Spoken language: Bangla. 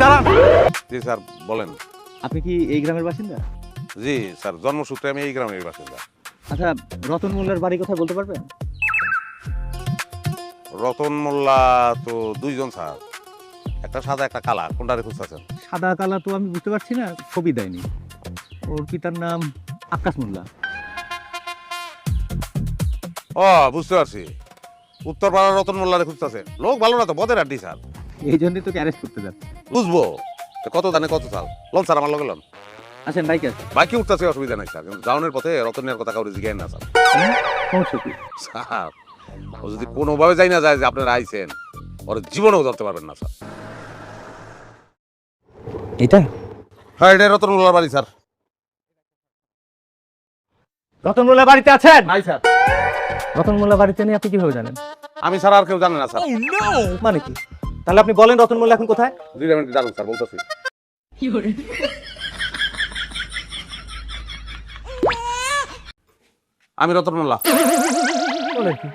দাঁড়ান। জি স্যার বলেন। আপনি কি এই গ্রামের বাসিন্দা? জি স্যার, জন্মসূত্রে আমি এই গ্রামের বাসিন্দা। আচ্ছা, রতন মোল্লার বাড়ি কোথায় বলতে পারবেন? রতন মোল্লা তো দুইজন স্যার, একটা সাদা একটা কালা, কোনটারে খুঁজতেছেন? সাদা কালা তো আমি বুঝতে পারছি না, ছবি দেয়নি। ওর পিতার নাম আকাশ মোল্লা। ও বুঝতে পারছি, উত্তরপাড়ার রতন মোল্লারে খুঁজতেছে। লোক ভালো না তো, বদের আড্ডি স্যার। এই জন্যই তোকে অ্যারেস্ট করতে যাচ্ছে। বুঝবো তো কত দানে কত চাল লন স্যার, আমার লগে লন। আসেন, বাইকে আসেন। বাকি উঠতেছে, অসুবিধা নাই স্যার, কিন্তু যাওনের পথে রতনের কথা কাউরে জিজ্ঞাসা না স্যার। সমস্যা কি? স্যার ও যদি কোনোভাবে যাই না যায় যে আপনারা আইছেন, ওর জীবনেও ধরতে পারবেন না স্যার। এটা হ্যাঁ, এটা রতন মোল্লার বাড়ি স্যার। রতন মোল্লা বাড়িতে আছেন? নাই স্যার। রতন মোল্লা বাড়িতে নেই আপনি কিভাবে জানেন? আমি স্যার আর কেউ জানে না স্যার। মানে কি? তাহলে আপনি বলেন রতন মোল্লা এখন কোথায়? 2 মিনিট জানেন স্যার, বলতেছি। আমি রতন মোল্লা। বলেন কি?